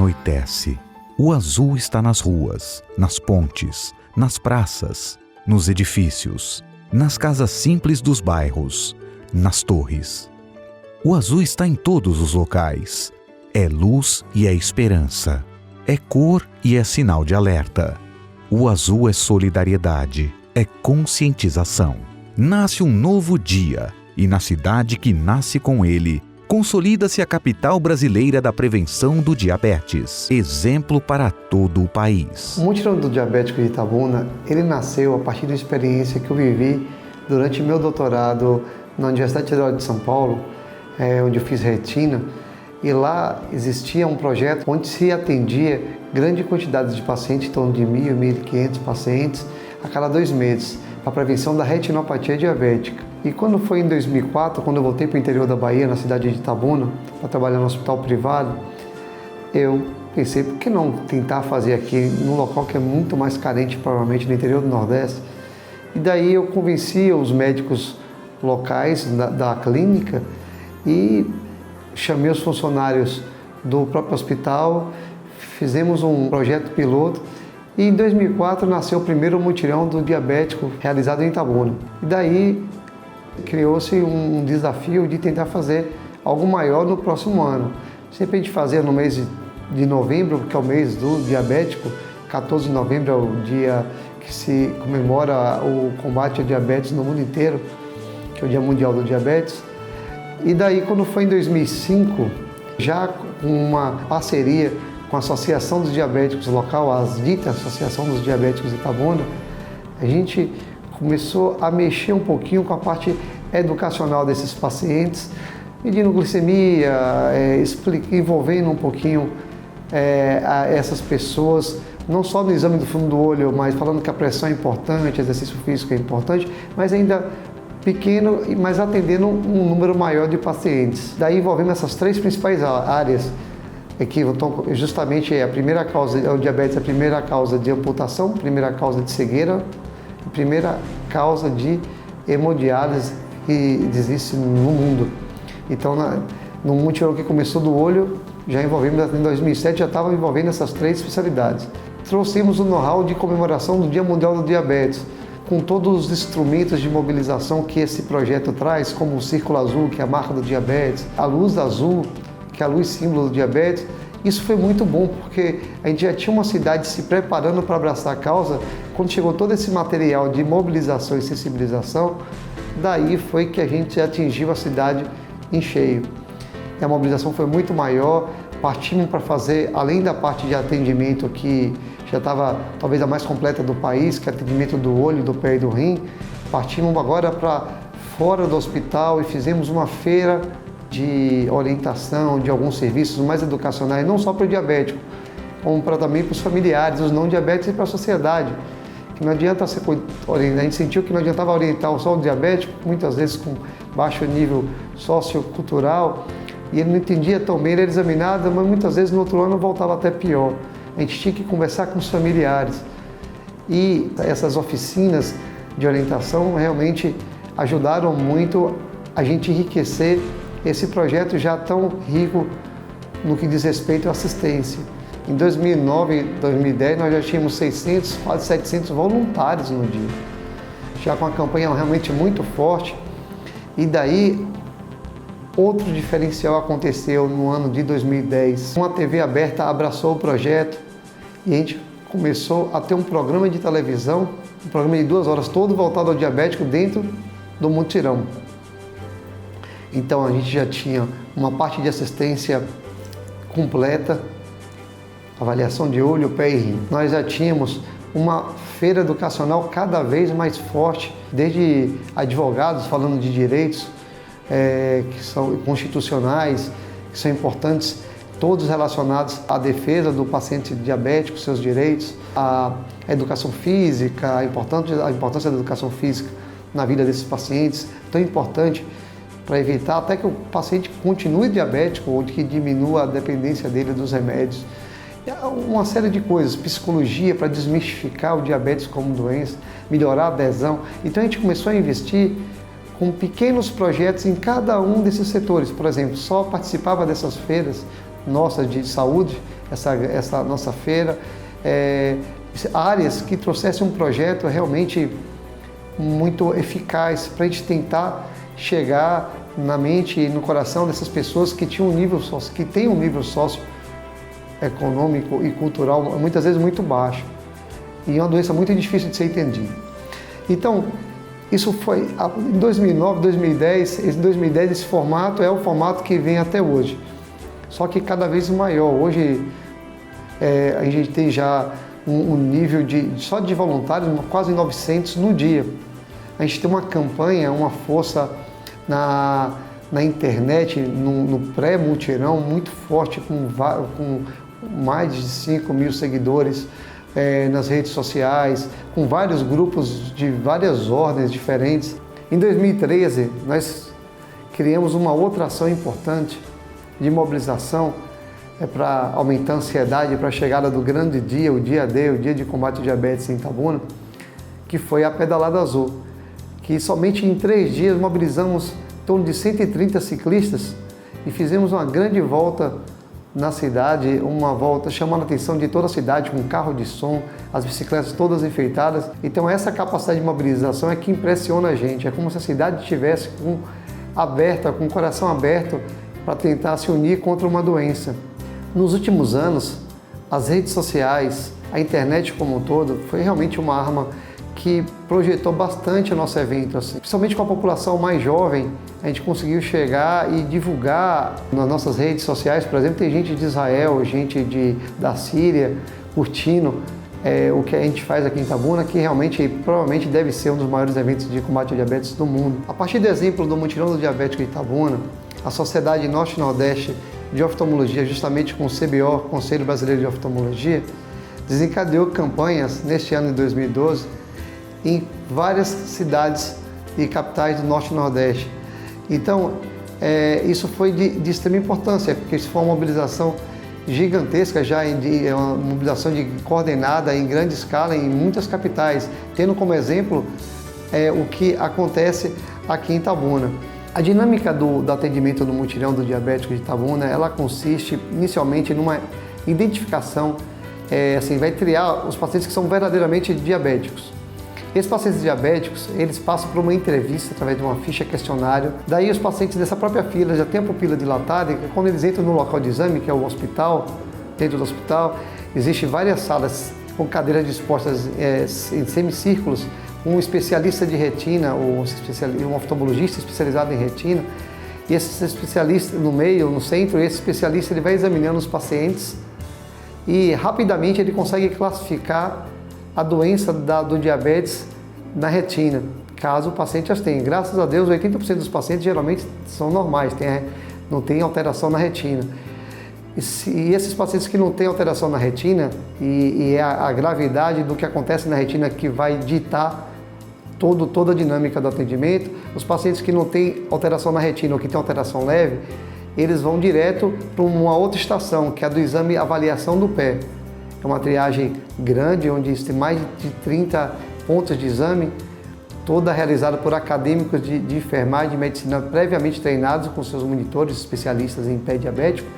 anoitece. O azul está nas ruas, nas pontes, nas praças, nos edifícios, nas casas simples dos bairros, nas torres. O azul está em todos os locais. É luz e é esperança. É cor e é sinal de alerta. O azul é solidariedade, é conscientização. Nasce um novo dia, e na cidade que nasce com ele, consolida-se a capital brasileira da prevenção do diabetes, exemplo para todo o país. O Mutirão do Diabético de Itabuna, ele nasceu a partir da experiência que eu vivi durante meu doutorado na Universidade Federal de São Paulo, onde eu fiz retina, e lá existia um projeto onde se atendia grande quantidade de pacientes, em torno de 1.000, 1.500 pacientes, a cada 2 meses, para a prevenção da retinopatia diabética. E quando foi em 2004, quando eu voltei para o interior da Bahia, na cidade de Itabuna, para trabalhar no hospital privado, eu pensei, por que não tentar fazer aqui, num local que é muito mais carente, provavelmente, no interior do Nordeste? E daí eu convenci os médicos locais da clínica e chamei os funcionários do próprio hospital, fizemos um projeto piloto e em 2004 nasceu o primeiro mutirão do diabético realizado em Itabuna. E daí criou-se um desafio de tentar fazer algo maior no próximo ano. Sempre a gente fazia no mês de novembro, que é o mês do diabético, 14 de novembro é o dia que se comemora o combate ao diabetes no mundo inteiro, que é o Dia Mundial do Diabetes. E daí, quando foi em 2005, já com uma parceria com a Associação dos Diabéticos local, a dita Associação dos Diabéticos de Itabuna, a gente começou a mexer um pouquinho com a parte educacional desses pacientes, medindo glicemia, envolvendo um pouquinho essas pessoas, não só no exame do fundo do olho, mas falando que a pressão é importante, exercício físico é importante, mas ainda pequeno, mas atendendo um número maior de pacientes. Daí envolvendo essas 3 principais áreas, que justamente a primeira causa, o diabetes é a primeira causa de amputação, primeira causa de cegueira, e primeira causa de hemodiálise que existe no mundo. Então, no mutirão que começou do olho, já envolvemos, em 2007, já estava envolvendo essas 3 especialidades. Trouxemos o know-how de comemoração do Dia Mundial do Diabetes, com todos os instrumentos de mobilização que esse projeto traz, como o Círculo Azul, que é a marca do diabetes, a luz azul, que é a luz símbolo do diabetes. Isso foi muito bom, porque a gente já tinha uma cidade se preparando para abraçar a causa. Quando chegou todo esse material de mobilização e sensibilização, daí foi que a gente atingiu a cidade em cheio. E a mobilização foi muito maior, partimos para fazer, além da parte de atendimento que já estava talvez a mais completa do país, que é atendimento do olho, do pé e do rim, partimos agora para fora do hospital e fizemos uma feira de orientação de alguns serviços mais educacionais, não só para o diabético, como também para os familiares, os não diabéticos e para a sociedade. Que não adianta a gente sentiu que não adiantava orientar só o diabético, muitas vezes com baixo nível sociocultural, e ele não entendia tão bem, ele era examinado, mas muitas vezes no outro ano voltava até pior. A gente tinha que conversar com os familiares. E essas oficinas de orientação realmente ajudaram muito a gente enriquecer esse projeto já tão rico no que diz respeito à assistência. Em 2009 e 2010 nós já tínhamos 600, quase 700 voluntários no dia, já com a campanha realmente muito forte. E daí outro diferencial aconteceu no ano de 2010. Uma TV aberta abraçou o projeto e a gente começou a ter um programa de televisão, um programa de 2 horas, todo voltado ao diabético dentro do mutirão. Então a gente já tinha uma parte de assistência completa, avaliação de olho, pé e rim. Nós já tínhamos uma feira educacional cada vez mais forte, desde advogados falando de direitos que são constitucionais, que são importantes, todos relacionados à defesa do paciente diabético, seus direitos, a educação física, a importância da educação física na vida desses pacientes, tão importante para evitar até que o paciente continue diabético ou que diminua a dependência dele dos remédios. Uma série de coisas, psicologia para desmistificar o diabetes como doença, melhorar a adesão. Então a gente começou a investir com pequenos projetos em cada um desses setores. Por exemplo, só participava dessas feiras nossas de saúde essa nossa feira, áreas que trouxessem um projeto realmente muito eficaz para a gente tentar chegar na mente e no coração dessas pessoas que tinham que têm um nível socioeconômico e cultural muitas vezes muito baixo e uma doença muito difícil de ser entendida. Então, isso foi em 2009, 2010. Em 2010 esse formato é o formato que vem até hoje, só que cada vez maior. Hoje a gente tem já um nível só de voluntários, quase 900 no dia. A gente tem uma campanha, uma força na internet, no pré-mutirão muito forte, com mais de 5 mil seguidores nas redes sociais, com vários grupos de várias ordens diferentes. Em 2013, nós criamos uma outra ação importante de mobilização para aumentar a ansiedade para a chegada do grande dia, o dia D, o dia de combate ao diabetes em Itabuna, que foi a Pedalada Azul, que somente em 3 dias mobilizamos em torno de 130 ciclistas e fizemos uma grande volta na cidade, uma volta chamando a atenção de toda a cidade, com carro de som, as bicicletas todas enfeitadas. Então essa capacidade de mobilização é que impressiona a gente, é como se a cidade estivesse com o coração aberto para tentar se unir contra uma doença. Nos últimos anos, as redes sociais, a internet como um todo, foi realmente uma arma que projetou bastante o nosso evento, assim. Principalmente com a população mais jovem, a gente conseguiu chegar e divulgar nas nossas redes sociais. Por exemplo, tem gente de Israel, gente da Síria curtindo o que a gente faz aqui em Itabuna, que realmente, provavelmente deve ser um dos maiores eventos de combate ao diabetes do mundo. A partir do exemplo do Mutirão do Diabético de Itabuna, a Sociedade Norte e Nordeste de Oftalmologia, justamente com o CBO, Conselho Brasileiro de Oftalmologia, desencadeou campanhas neste ano de 2012 em várias cidades e capitais do Norte e Nordeste. Então, isso foi de extrema importância, porque isso foi uma mobilização gigantesca, uma mobilização coordenada em grande escala em muitas capitais, tendo como exemplo o que acontece aqui em Itabuna. A dinâmica do atendimento no mutirão do diabético de Itabuna, ela consiste inicialmente numa identificação, vai triar os pacientes que são verdadeiramente diabéticos. Esses pacientes diabéticos, eles passam por uma entrevista através de uma ficha questionário. Daí os pacientes dessa própria fila já têm a pupila dilatada e quando eles entram no local de exame, que é o hospital, dentro do hospital, existem várias salas com cadeiras dispostas em semicírculos, um especialista de retina, um oftalmologista especializado em retina, e esse especialista no meio, no centro, esse especialista ele vai examinando os pacientes e rapidamente ele consegue classificar a doença do diabetes na retina, caso o paciente as tenha. Graças a Deus, 80% dos pacientes geralmente são normais, não tem alteração na retina. E esses pacientes que não têm alteração na retina, e é a gravidade do que acontece na retina que vai ditar toda a dinâmica do atendimento, os pacientes que não têm alteração na retina ou que têm alteração leve, eles vão direto para uma outra estação, que é a do exame avaliação do pé. É uma triagem grande, onde tem mais de 30 pontos de exame, toda realizada por acadêmicos de enfermagem e de medicina previamente treinados com seus monitores especialistas em pé diabético.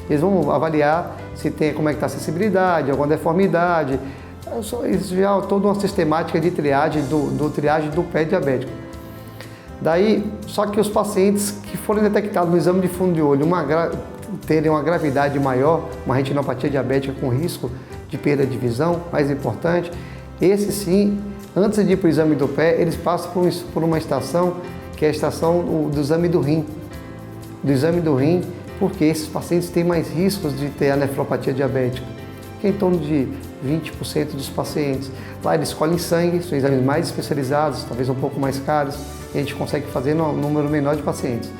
Eles vão avaliar se tem, como é que está a sensibilidade, alguma deformidade. Isso já é toda uma sistemática de triagem do pé diabético. Daí, só que os pacientes que forem detectados no exame de fundo de olho terem uma gravidade maior, uma retinopatia diabética com risco de perda de visão, mais importante, esse sim, antes de ir para o exame do pé, eles passam por uma estação, que é a estação do exame do rim. Do exame do rim, porque esses pacientes têm mais riscos de ter a nefropatia diabética, que é em torno de 20% dos pacientes. Lá eles colhem sangue, são exames mais especializados, talvez um pouco mais caros, e a gente consegue fazer num número menor de pacientes.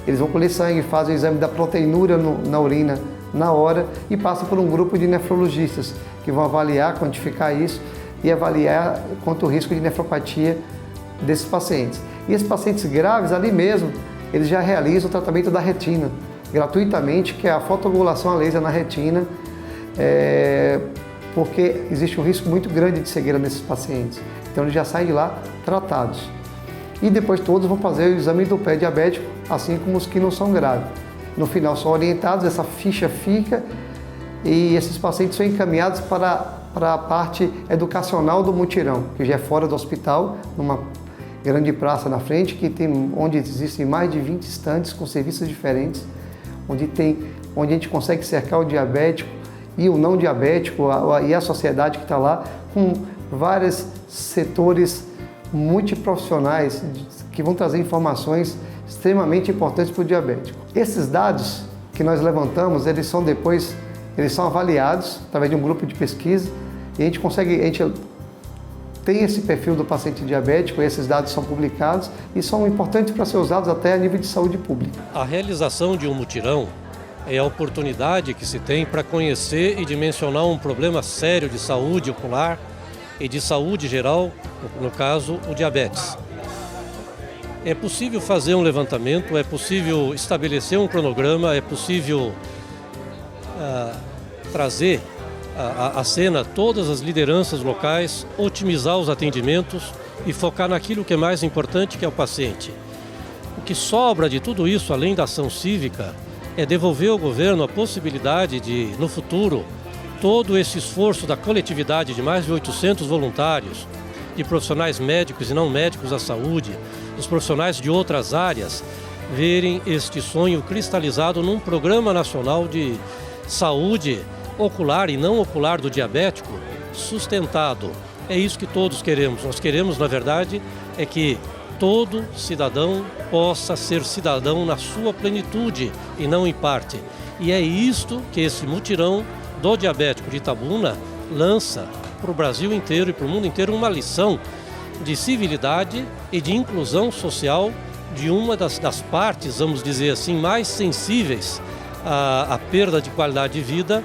Eles vão colher sangue, fazem o exame da proteinúria na urina na hora e passam por um grupo de nefrologistas que vão avaliar, quantificar isso e avaliar quanto o risco de nefropatia desses pacientes. E esses pacientes graves, ali mesmo, eles já realizam o tratamento da retina gratuitamente, que é a fotoangulação a laser na retina, porque existe um risco muito grande de cegueira nesses pacientes. Então eles já saem de lá tratados. E depois todos vão fazer o exame do pé diabético, assim como os que não são graves. No final são orientados, essa ficha fica e esses pacientes são encaminhados para a parte educacional do mutirão, que já é fora do hospital, numa grande praça na frente, onde existem mais de 20 estandes com serviços diferentes, onde a gente consegue cercar o diabético e o não diabético e a sociedade que está lá, com vários setores multiprofissionais que vão trazer informações extremamente importantes para o diabético. Esses dados que nós levantamos, eles são avaliados através de um grupo de pesquisa e a gente tem esse perfil do paciente diabético, esses dados são publicados e são importantes para ser usados até a nível de saúde pública. A realização de um mutirão é a oportunidade que se tem para conhecer e dimensionar um problema sério de saúde ocular e de saúde geral, no caso, o diabetes. É possível fazer um levantamento, é possível estabelecer um cronograma, é possível trazer à cena todas as lideranças locais, otimizar os atendimentos e focar naquilo que é mais importante, que é o paciente. O que sobra de tudo isso, além da ação cívica, é devolver ao governo a possibilidade de, no futuro, todo esse esforço da coletividade de mais de 800 voluntários, de profissionais médicos e não médicos da saúde, dos profissionais de outras áreas, verem este sonho cristalizado num programa nacional de saúde ocular e não ocular do diabético sustentado. É isso que todos queremos. Nós queremos, na verdade, é que todo cidadão possa ser cidadão na sua plenitude e não em parte. E é isto que esse mutirão do diabético de Itabuna lança para o Brasil inteiro e para o mundo inteiro uma lição de civilidade e de inclusão social de uma das partes, vamos dizer assim, mais sensíveis à perda de qualidade de vida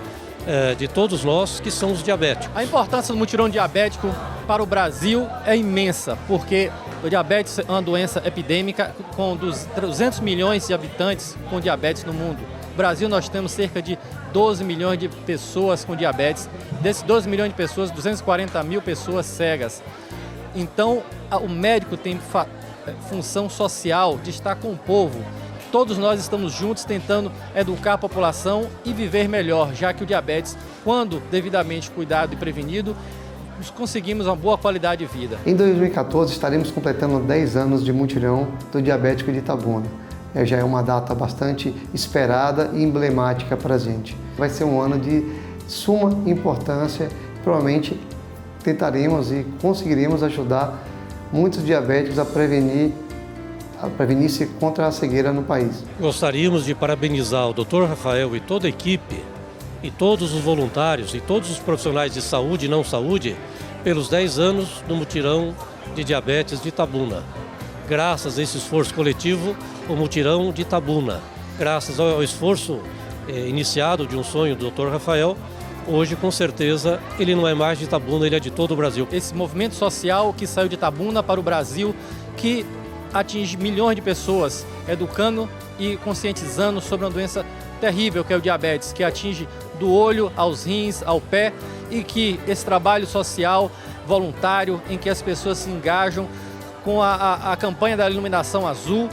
de todos nós, que são os diabéticos. A importância do mutirão diabético para o Brasil é imensa, porque o diabetes é uma doença epidêmica com 200 milhões de habitantes com diabetes no mundo. No Brasil nós temos cerca de 12 milhões de pessoas com diabetes. Desses 12 milhões de pessoas, 240 mil pessoas cegas. Então, o médico tem função social de estar com o povo. Todos nós estamos juntos tentando educar a população e viver melhor, já que o diabetes, quando devidamente cuidado e prevenido, conseguimos uma boa qualidade de vida. Em 2014 estaremos completando 10 anos de mutirão do diabético de Itabuna. Já é uma data bastante esperada e emblemática para a gente. Vai ser um ano de suma importância, provavelmente tentaremos e conseguiremos ajudar muitos diabéticos a prevenir-se contra a cegueira no país. Gostaríamos de parabenizar o Dr. Rafael e toda a equipe, e todos os voluntários, e todos os profissionais de saúde e não saúde, pelos 10 anos do mutirão de diabetes de Itabuna. Graças a esse esforço coletivo, o mutirão de Itabuna, graças ao esforço iniciado de um sonho do Dr. Rafael, hoje, com certeza, ele não é mais de Itabuna, ele é de todo o Brasil. Esse movimento social que saiu de Itabuna para o Brasil, que atinge milhões de pessoas, educando e conscientizando sobre uma doença terrível que é o diabetes, que atinge do olho aos rins, ao pé, e que esse trabalho social, voluntário, em que as pessoas se engajam com a campanha da iluminação azul,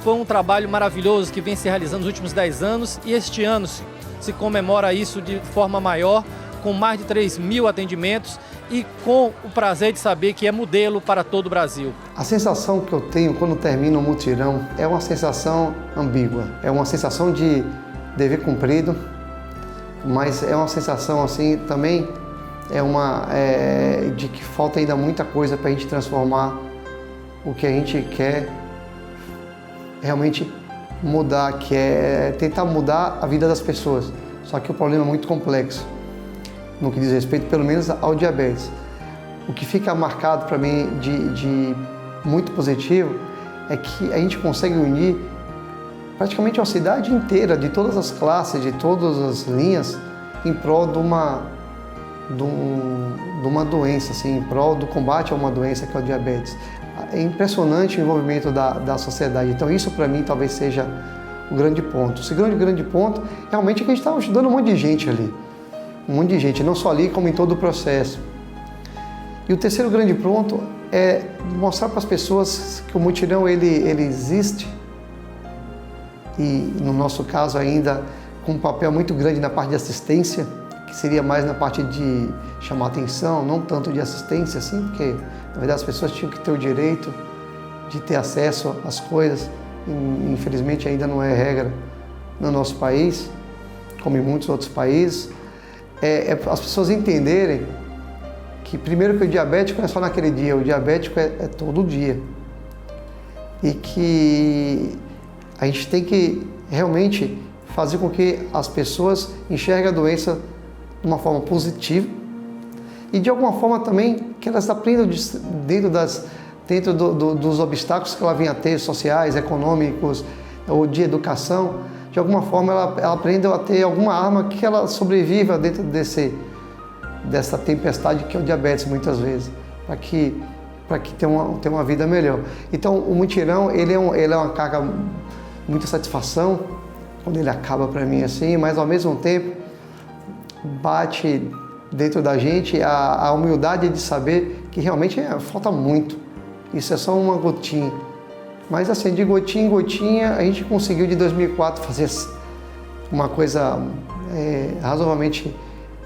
foi um trabalho maravilhoso que vem se realizando nos últimos 10 anos e este ano se comemora isso de forma maior, com mais de 3.000 atendimentos e com o prazer de saber que é modelo para todo o Brasil. A sensação que eu tenho quando termino o mutirão é uma sensação ambígua, é uma sensação de dever cumprido, mas é uma sensação assim também de que falta ainda muita coisa para a gente transformar o que a gente quer realmente mudar, que é tentar mudar a vida das pessoas. Só que o problema é muito complexo, no que diz respeito, pelo menos, ao diabetes. O que fica marcado para mim de muito positivo é que a gente consegue unir praticamente uma cidade inteira, de todas as classes, de todas as linhas, em prol de uma doença, assim, em prol do combate a uma doença que é o diabetes. É impressionante o envolvimento da sociedade. Então isso para mim talvez seja o grande ponto. O segundo grande ponto realmente é que a gente está ajudando um monte de gente ali. Um monte de gente, não só ali como em todo o processo. E o terceiro grande ponto é mostrar para as pessoas que o mutirão ele existe e no nosso caso ainda com um papel muito grande na parte de assistência que seria mais na parte de chamar atenção, não tanto de assistência, assim, porque na verdade as pessoas tinham que ter o direito de ter acesso às coisas. Infelizmente ainda não é regra no nosso país, como em muitos outros países. As pessoas entenderem que primeiro que o diabético não é só naquele dia, o diabético é todo dia. E que a gente tem que realmente fazer com que as pessoas enxerguem a doença de uma forma positiva e de alguma forma também que elas aprendam dentro dos obstáculos que ela vem a ter, sociais, econômicos ou de educação, de alguma forma ela aprenda a ter alguma arma que ela sobreviva dentro dessa tempestade que é o diabetes muitas vezes, para que tenha uma vida melhor. Então o mutirão ele é uma carga, muita satisfação quando ele acaba para mim assim, mas ao mesmo tempo bate dentro da gente a humildade de saber que realmente falta muito. Isso é só uma gotinha. Mas assim, de gotinha em gotinha, a gente conseguiu de 2004 fazer uma coisa razoavelmente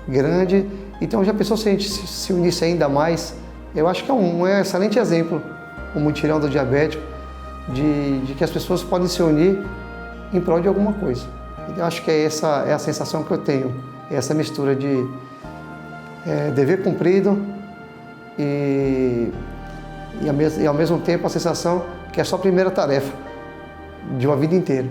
grande. Então já pensou se a gente se unisse ainda mais? Eu acho que é um excelente exemplo, o mutirão do diabético, de que as pessoas podem se unir em prol de alguma coisa. Eu acho que essa é a sensação que eu tenho, essa mistura de dever cumprido e ao mesmo tempo a sensação que é só a primeira tarefa de uma vida inteira.